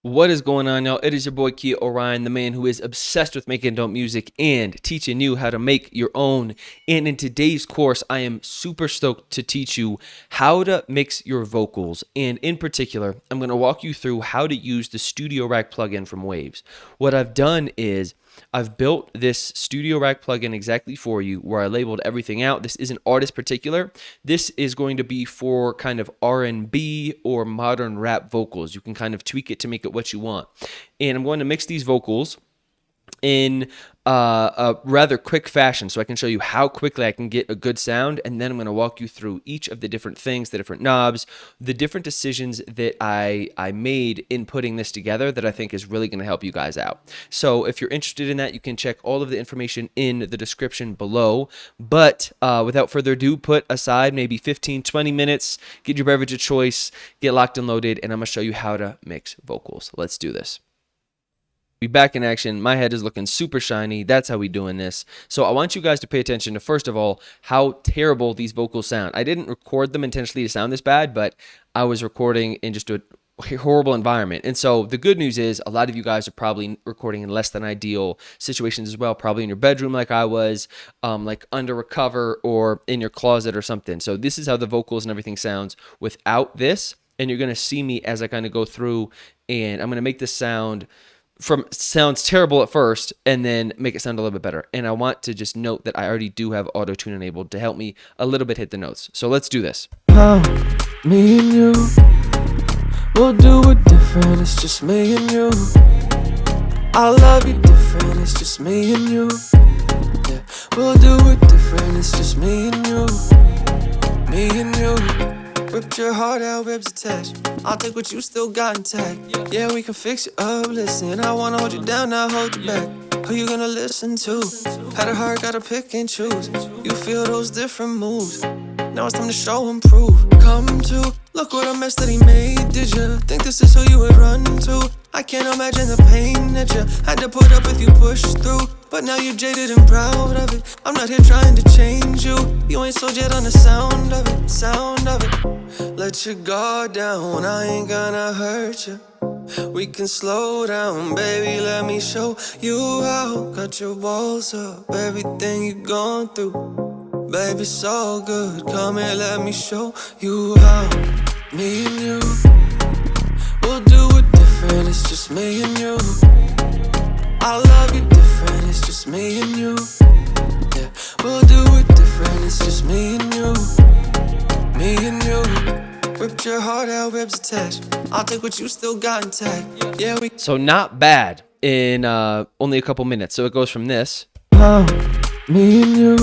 What is going on, y'all? It is your boy Kia Orion, the man who is obsessed with making dope music and teaching you how to make your own. And in today's course, I am super stoked to teach you how to mix your vocals. And in particular, I'm going to walk you through how to use the Studiorack plugin from Waves. What I've done is I've built this Studiorack plugin exactly for you where I labeled everything out. This isn't artist particular. This is going to be for kind of R&B or modern rap vocals. You can kind of tweak it to make it what you want. And I'm going to mix these vocals in a rather quick fashion so I can show you how quickly I can get a good sound, and then I'm going to walk you through each of the different things, the different knobs, the different decisions that I made in putting this together that I think is really going to help you guys out. So if you're interested in that, you can check all of the information in the description below. But without further ado, put aside maybe 15-20 minutes, get your beverage of choice, get locked and loaded, and I'm going to show you how to mix vocals. Let's do this. Be back in action. My head is looking super shiny. That's how we doing this. So I want you guys to pay attention to, first of all, how terrible these vocals sound. I didn't record them intentionally to sound this bad, but I was recording in just a horrible environment. And so the good news is a lot of you guys are probably recording in less than ideal situations as well, probably in your bedroom like I was, like under a cover or in your closet or something. So this is how the vocals and everything sounds without this. And you're going to see me as I kind of go through, and I'm going to make this sounds terrible at first and then make it sound a little bit better. And I want to just note that I already do have auto tune enabled to help me a little bit hit the notes. So let's do this. Me and you, we'll do it different, it's just me and you. I love you different, it's just me and you. Yeah, we'll do it different, it's just me and you. Me and you. Ripped your heart out, ribs attached. I'll take what you still got intact. Yeah, we can fix it up, listen. I wanna hold you down, not hold you back. Who you gonna listen to? Had a heart, gotta pick and choose. You feel those different moves. Now it's time to show and prove. Come to, look what a mess that he made. Did you think this is who you would run to? I can't imagine the pain that you had to put up with, you pushed through. But now you're jaded and proud of it. I'm not here trying to change you. You ain't sold yet on the sound of it, sound of it. Let your guard down, I ain't gonna hurt you. We can slow down, baby, let me show you how. Cut your walls up, everything you've gone through. Baby, it's all good, come here, let me show you how. Me and you, we'll do it different, it's just me and you. I love you different, it's just me and you. Yeah, we'll do it different, it's just me and you. Me and you. Ripped your heart out, ribs attached. I'll take what you still got intact. Yeah, we. So not bad in only a couple minutes. So it goes from this. Me and you.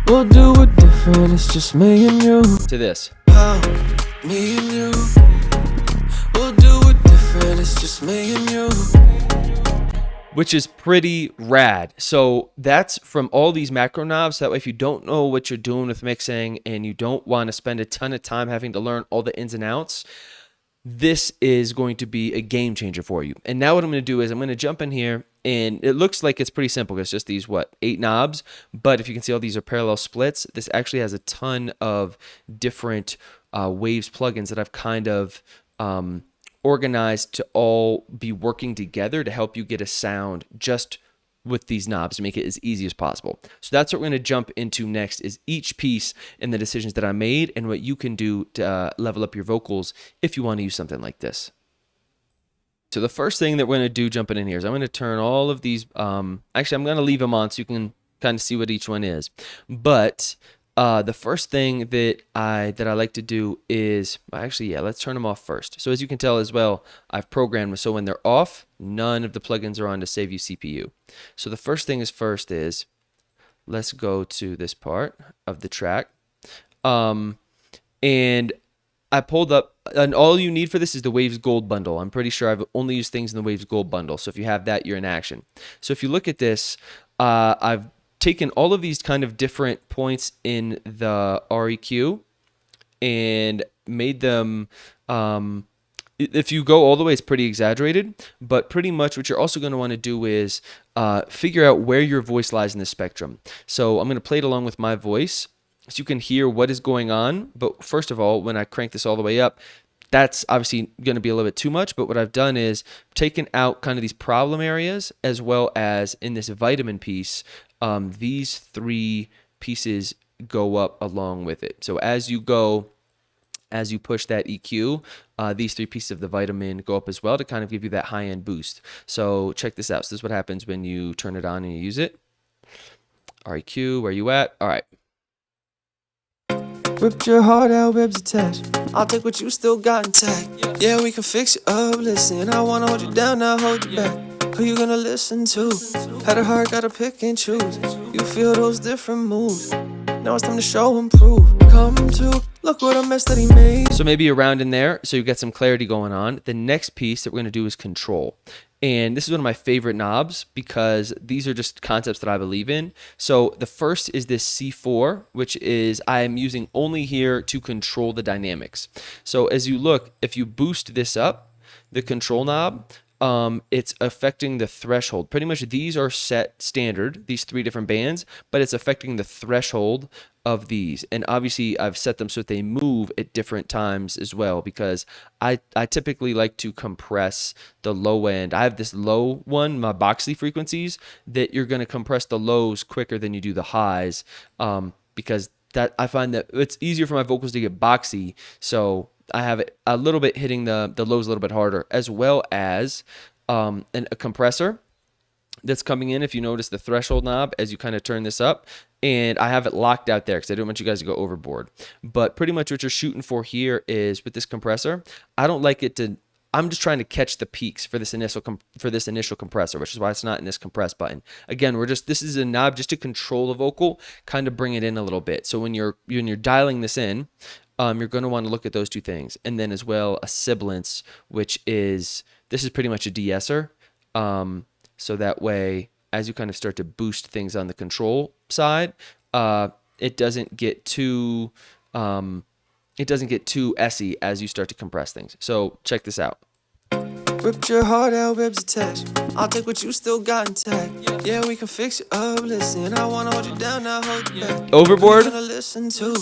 We'll do it different, it's just me and you. To this. Me and you. We'll do it different, it's just me and you. Which is pretty rad. So that's from all these macro knobs. That way, if you don't know what you're doing with mixing and you don't want to spend a ton of time having to learn all the ins and outs, this is going to be a game changer for you. And now what I'm going to do is I'm going to jump in here, and it looks like it's pretty simple. It's just these, 8 knobs. But if you can see, all these are parallel splits. This actually has a ton of different Waves plugins that I've kind of organized to all be working together to help you get a sound just with these knobs to make it as easy as possible. So that's what we're going to jump into next, is each piece and the decisions that I made and what you can do to level up your vocals if you want to use something like this. So the first thing that we're going to do jumping in here is I'm going to turn all of these, actually I'm going to leave them on so you can kind of see what each one is. But the first thing that I like to do is, actually, yeah, let's turn them off first. So as you can tell as well, I've programmed them so when they're off, none of the plugins are on to save you CPU. So the first thing is first is, let's go to this part of the track. And I pulled up, and all you need for this is the Waves Gold bundle. I'm pretty sure I've only used things in the Waves Gold bundle. So if you have that, you're in action. So if you look at this, I've taken all of these kind of different points in the REQ and made them, if you go all the way, it's pretty exaggerated, but pretty much what you're also going to want to do is figure out where your voice lies in the spectrum. So I'm going to play it along with my voice so you can hear what is going on. But first of all, when I crank this all the way up, that's obviously going to be a little bit too much, but what I've done is taken out kind of these problem areas, as well as in this vitamin piece, these 3 pieces go up along with it. So as you push that EQ, these 3 pieces of the vitamin go up as well to kind of give you that high-end boost. So check this out. So this is what happens when you turn it on and you use it. REQ, where you at? All right. Ripped your heart out, ribs attached. I'll take what you still got intact. Yeah, we can fix it up. Listen, I wanna hold you down, not hold you back. Who you gonna listen to? Had a heart, gotta pick and choose. You feel those different moves. Now it's time to show and prove. Come to look what a mess that he made. So maybe around in there, so you get some clarity going on. The next piece that we're gonna do is control. And this is one of my favorite knobs because these are just concepts that I believe in. So the first is this C4, which is I am using only here to control the dynamics. So as you look, if you boost this up, the control knob, it's affecting the threshold. Pretty much these are set standard, these 3 different bands, but it's affecting the threshold of these. And obviously I've set them so that they move at different times as well, because I typically like to compress the low end. I have this low one, my Boxley frequencies, that you're going to compress the lows quicker than you do the highs, because that I find that it's easier for my vocals to get boxy. So I have it a little bit hitting the lows a little bit harder, as well as a compressor that's coming in. If you notice the threshold knob as you kind of turn this up, and I have it locked out there because I don't want you guys to go overboard. But pretty much what you're shooting for here is with this compressor, I don't like it to. I'm just trying to catch the peaks for this initial compressor, which is why it's not in this compress button. Again, this is a knob just to control the vocal, kind of bring it in a little bit. So when you're dialing this in, you're going to want to look at those 2 things, and then as well a sibilance, which is this is pretty much a de-esser. So that way, as you kind of start to boost things on the control side, it doesn't get too essy as you start to compress things. So check this out. Ripped your heart out, ribs attached. I'll take what you still got intact. Yeah, we can fix it up. Listen, I wanna hold you down, not hold you back. Overboard. Who you gonna listen to?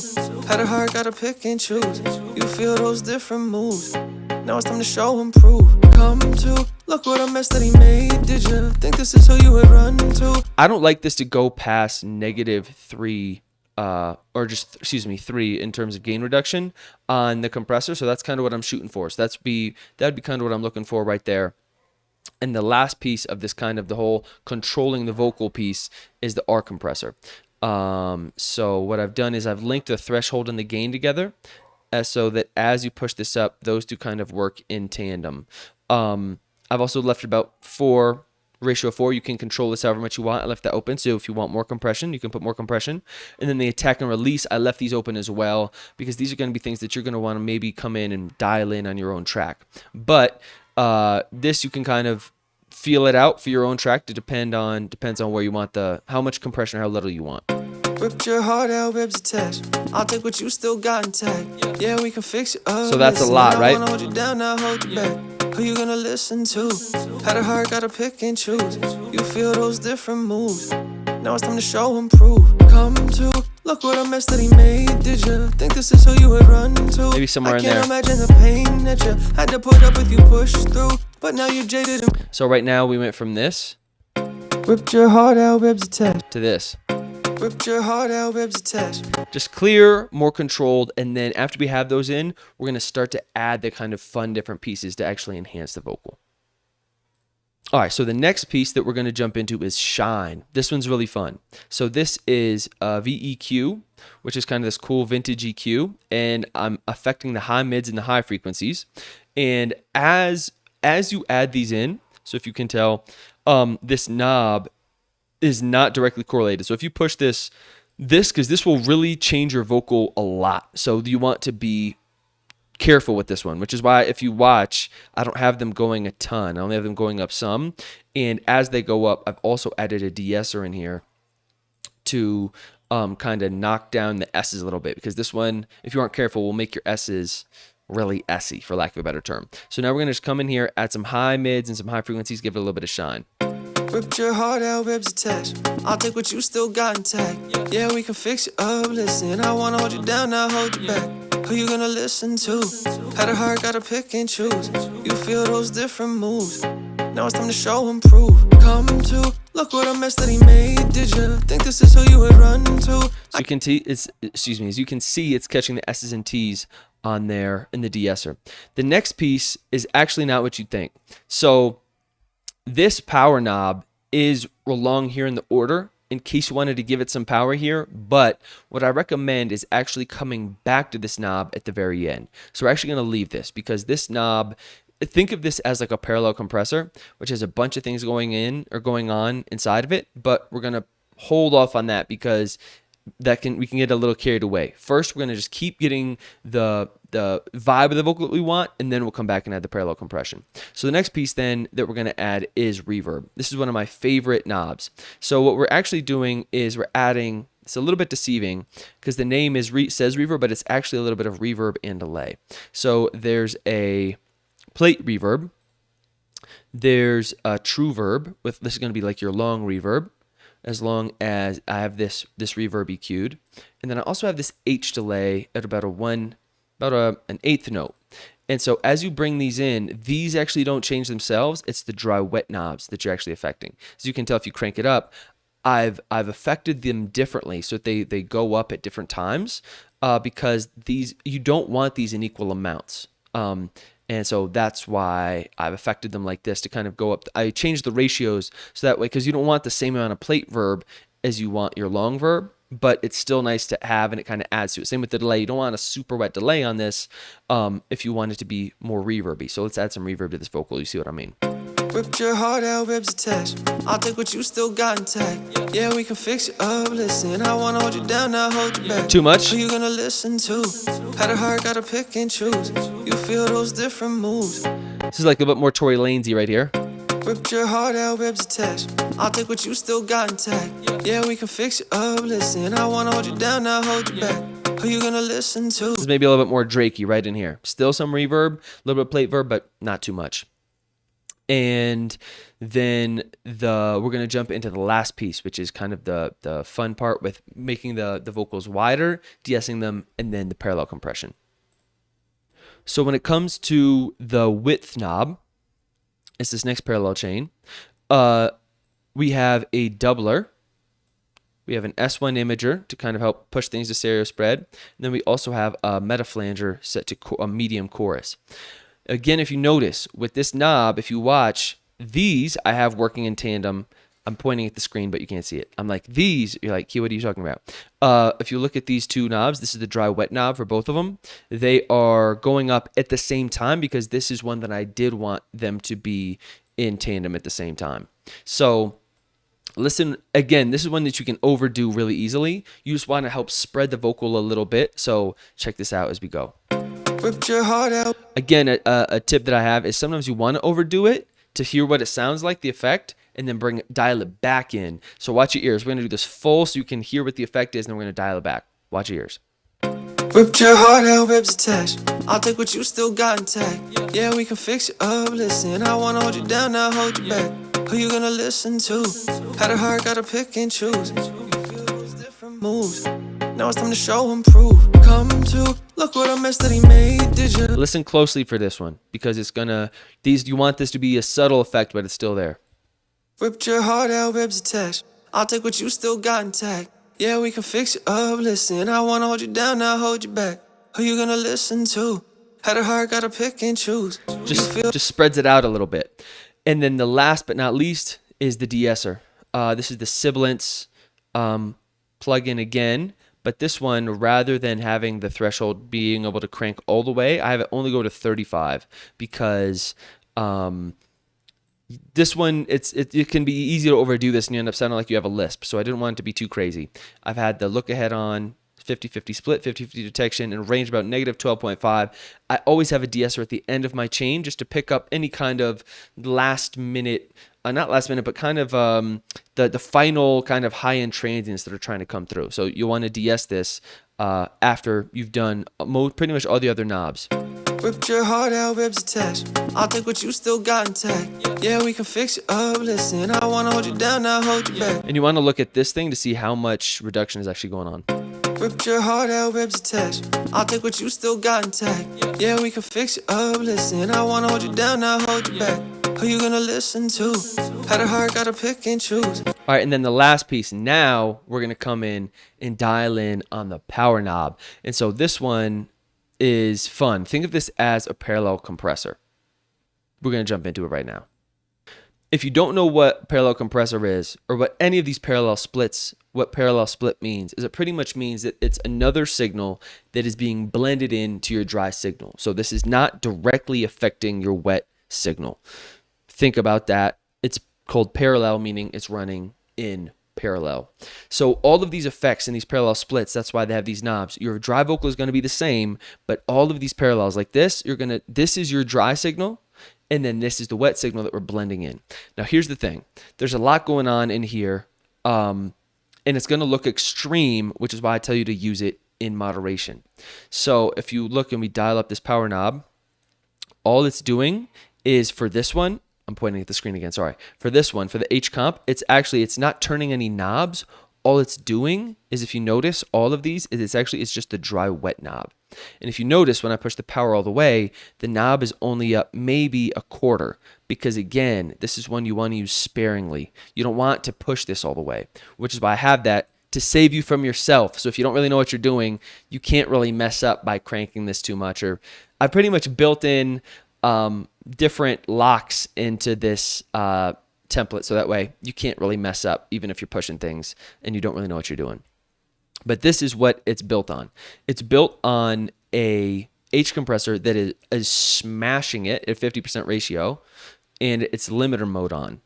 Had a heart, gotta pick and choose. You feel those different moves. Now it's time to show and prove. Come to look what a mess that he made. Did you think this is who you would run to? I don't like this to go past -3. Or just, excuse me, 3 in terms of gain reduction on the compressor. So that's kind of what I'm shooting for. So that'd be kind of what I'm looking for right there. And the last piece of this kind of the whole controlling the vocal piece is the R compressor. So what I've done is I've linked the threshold and the gain together, so that as you push this up, those 2 kind of work in tandem. I've also left about 4. Ratio 4, you can control this however much you want. I left that open, so if you want more compression, you can put more compression. And then the attack and release, I left these open as well, because these are going to be things that you're going to want to maybe come in and dial in on your own track. But this, you can kind of feel it out for your own track. Depends on where you want how much compression or how little you want. Ripped your heart out, ribs attached. I'll take what you still got intact. Yeah, we can fix it up. So that's a lot, right? I wanna hold you down, not hold you back. Who you gonna listen to? Had a heart, gotta pick and choose. You feel those different moves. Now it's time to show and prove. Come to look what a mess that he made. Did you think this is who you would run to? Maybe somewhere in there. I can't imagine the pain that you had to put up with, you pushed through. But now you're jaded and So right now we went from this ripped your heart out, ribs attached. to this. Ripped your heart out, ribs attached. Just clear, more controlled, and then after we have those in, we're going to start to add the kind of fun different pieces to actually enhance the vocal. All right, so the next piece that we're going to jump into is Shine. This one's really fun. So this is VEQ, which is kind of this cool vintage EQ, and I'm affecting the high mids and the high frequencies. And as you add these in, so if you can tell, this knob is not directly correlated. So if you push this, because this will really change your vocal a lot. So you want to be careful with this one, which is why if you watch, I don't have them going a ton. I only have them going up some. And as they go up, I've also added a de-esser in here to kind of knock down the S's a little bit, because this one, if you aren't careful, will make your S's really essy, for lack of a better term. So now we're going to just come in here, add some high mids and some high frequencies, give it a little bit of shine. Ripped your heart out, ribs attached. I'll take what you still got intact. Yeah, we can fix it up. Listen, I wanna hold you down, not hold you back. Who you gonna listen to? Had a heart, gotta pick and choose. You feel those different moves. Now it's time to show and prove. Come to, look what a mess that he made. Did you think this is who you would run to? So you can see as you can see, it's catching the S's and T's on there in the de-esser. The next piece is actually not what you think. So this power knob is along here in the order in case you wanted to give it some power here, but what I recommend is actually coming back to this knob at the very end. So we're actually going to leave this because this knob, think of this as like a parallel compressor, which has a bunch of things going on inside of it, but we're going to hold off on that because we can get a little carried away. First, we're going to just keep getting the vibe of the vocal that we want, and then we'll come back and add the parallel compression. So the next piece then that we're going to add is reverb. This is one of my favorite knobs. So what we're actually doing is we're adding, it's a little bit deceiving because the name says reverb, but it's actually a little bit of reverb and delay. So there's a plate reverb, there's a true verb, this is going to be like your long reverb, as long as I have this reverb EQ'd. And then I also have this H delay at about an eighth note. And so as you bring these in, these actually don't change themselves. It's the dry wet knobs that you're actually affecting. As you can tell if you crank it up, I've affected them differently so that they go up at different times because you don't want these in equal amounts. And so that's why I've affected them like this to kind of go up. I changed the ratios so that way, because you don't want the same amount of plate verb as you want your long verb, but it's still nice to have and it kind of adds to it. Same with the delay. You don't want a super wet delay on this if you want it to be more reverby. So let's add some reverb to this vocal. You see what I mean? Ripped your heart out, ribs attached. I'll take what you still got intact. Yeah, we can fix you up. Listen, I wanna hold you down, not hold you back. Too much? Who you gonna listen to? Had a heart, gotta pick and choose. You feel those different moves. This is like a bit more Tory Lanez-y right here. Ripped your heart out, ribs attached. I'll take what you still got intact. Yeah, we can fix you up. Listen, I wanna hold you down, not hold you back. Who you gonna listen to? This is maybe a little bit more Drakey right in here. Still some reverb, a little bit of plate verb, but not too much. And then we're going to jump into the last piece, which is kind of the fun part with making the vocals wider, de-essing them, and then the parallel compression. So when it comes to the width knob, it's this next parallel chain. We have a doubler. We have an S1 imager to kind of help push things to stereo spread. And then we also have a metaflanger set to a medium chorus. Again, if you notice, with this knob, if you watch, these I have working in tandem. I'm pointing at the screen, but you can't see it. I'm like, these, you're like, what are you talking about? If you look at these two knobs, this is the dry wet knob for both of them. They are going up at the same time because this is one that I did want them to be in tandem at the same time. So listen, again, this is one that you can overdo really easily. You just want to help spread the vocal a little bit. So check this out as we go. Ripped your heart out. Again, a tip that I have is sometimes you want to overdo it to hear what it sounds like, the effect, and then dial it back in. So watch your ears. We're going to do this full so you can hear what the effect is, and then we're going to dial it back. Watch your ears. Ripped your heart out, ribs attached. I'll take what you still got intact. Yeah, we can fix you up. Listen, I wanna hold you down, not hold you back. Who you gonna listen to? Had a heart, gotta pick and choose. You feel those different moves. Now it's time to show and prove. Come to, look what a mess that he made. Did you? Listen closely for this one because it's gonna. You want this to be a subtle effect, but it's still there. Ripped your heart out, ribs attached. I'll take what you still got intact. Yeah, we can fix you up. Listen, I wanna hold you down, not hold you back. Who you gonna listen to? Had a heart, gotta pick and choose. Just spreads it out a little bit. And then the last but not least is the de-esser. This is the Sibilance plugin again. But this one, rather than having the threshold being able to crank all the way, I have it only go to 35 because this one, it can be easy to overdo this and you end up sounding like you have a lisp. So I didn't want it to be too crazy. I've had the look ahead on 50-50 split, 50-50 detection, and range about negative 12.5. I always have a de-esser at the end of my chain just to pick up any kind of last minute, not last minute, but kind of the final kind of high-end transients that are trying to come through. So you'll want to de-ess this after you've done pretty much all the other knobs. Ripped your heart out, ribs attached. I'll take what you still got intact. Yeah, we can fix you up. Listen, I wanna hold you down, not hold you back. And you want to look at this thing to see how much reduction is actually going on. Ripped your heart out, ribs attached. I'll take what you still got intact. Yeah, we can fix it up, listen. I wanna hold you down, now hold you back. Who you gonna listen to? Had a heart, gotta pick and choose. All right, and then the last piece, now we're going to come in and dial in on the power knob. And so this one is fun. Think of this as a parallel compressor. We're going to jump into it right now. If you don't know what parallel compressor is, or what any of these parallel splits, what parallel split means, is it pretty much means that it's another signal that is being blended into your dry signal. So this is not directly affecting your wet signal. Think about that. It's called parallel, meaning it's running in parallel. So all of these effects and these parallel splits, that's why they have these knobs. Your dry vocal is going to be the same, but all of these parallels like this, this is your dry signal, and then this is the wet signal that we're blending in. Now here's the thing. There's a lot going on in here, and it's going to look extreme, which is why I tell you to use it in moderation. So if you look and we dial up this power knob, all it's doing is for this one, I'm pointing at the screen again, sorry. For this one, for the H comp, it's not turning any knobs. All it's doing is, if you notice, all of these, it's just the dry wet knob. And if you notice, when I push the power all the way, the knob is only up maybe a quarter, because again, this is one you want to use sparingly. You don't want to push this all the way, which is why I have that to save you from yourself. So if you don't really know what you're doing, you can't really mess up by cranking this too much. Or I pretty much built in different locks into this template, so that way you can't really mess up even if you're pushing things and you don't really know what you're doing. But this is what it's built on. It's built on a H compressor that is smashing it at 50% ratio, and it's limiter mode on.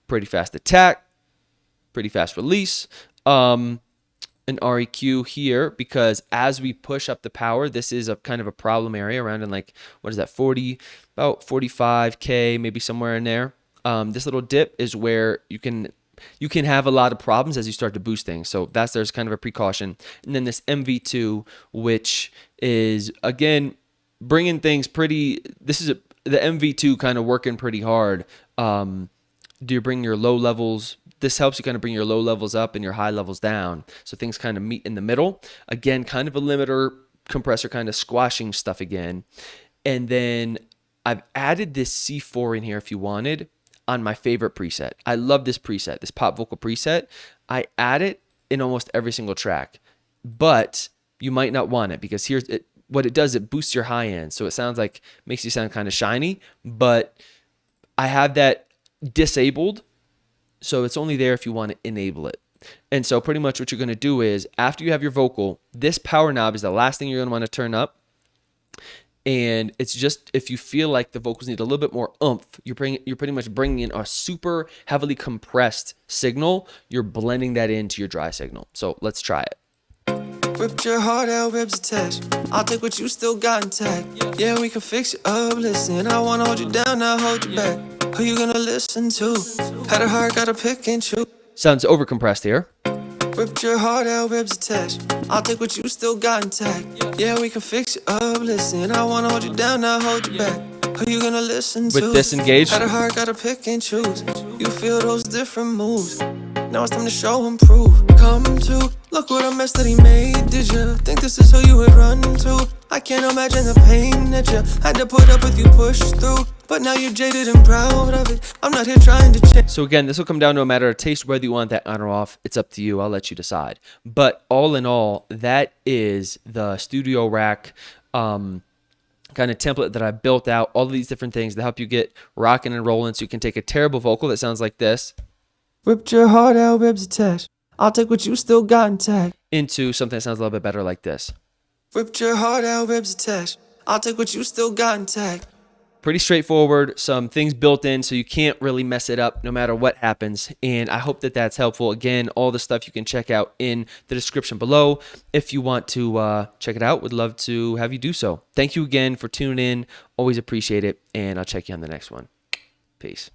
Pretty fast attack, pretty fast release. An REQ here, because as we push up the power, this is a kind of a problem area around in like, what is that, about 45K, maybe somewhere in there. This little dip is where you can have a lot of problems as you start to boost things. So there's kind of a precaution. And then this MV2, which is, again, bringing things the MV2 kind of working pretty hard. Do you bring your low levels? This helps you kind of bring your low levels up and your high levels down, so things kind of meet in the middle. Again, kind of a limiter compressor, kind of squashing stuff again. And then I've added this C4 in here if you wanted on my favorite preset. I love this preset, this pop vocal preset. I add it in almost every single track, but you might not want it, because what it does, it boosts your high end. So it makes you sound kind of shiny, but I have that disabled. So it's only there if you want to enable it. And so pretty much what you're going to do is, after you have your vocal, this power knob is the last thing you're going to want to turn up. And it's just, if you feel like the vocals need a little bit more oomph, you're pretty much bringing in a super heavily compressed signal. You're blending that into your dry signal. So let's try it. Ripped your heart out, ribs attached. I'll take what you still got intact. Yeah, we can fix it up, listen. I wanna hold you down, now hold you back. Who you gonna listen to? Had a heart, gotta pick and choose. Sounds overcompressed here. Ripped your heart out, ribs attached. I'll take what you still got intact. Yeah, we can fix it up, listen. I wanna hold you down, now hold you back. Who you gonna listen to? With disengaged. Had a heart, gotta pick and choose. You feel those different moves. Now it's time to show and prove. Come to, look what a mess that he made. Did you think this is who you would run to? I can't imagine the pain that you had to put up with, you pushed through. But now you're jaded and proud of it. I'm not here trying to change. So again, this will come down to a matter of taste, whether you want that on or off. It's up to you. I'll let you decide. But all in all, that is the Studiorack kind of template that I built out. All of these different things to help you get rocking and rolling, so you can take a terrible vocal that sounds like this. Ripped your heart out, ribs attached. I'll take what you still got intact. Into something that sounds a little bit better like this. Ripped your heart out, ribs attached. I'll take what you still got intact. Pretty straightforward, some things built in so you can't really mess it up no matter what happens. And I hope that that's helpful. Again, all the stuff you can check out in the description below. If you want to check it out, would love to have you do so. Thank you again for tuning in. Always appreciate it. And I'll check you on the next one. Peace.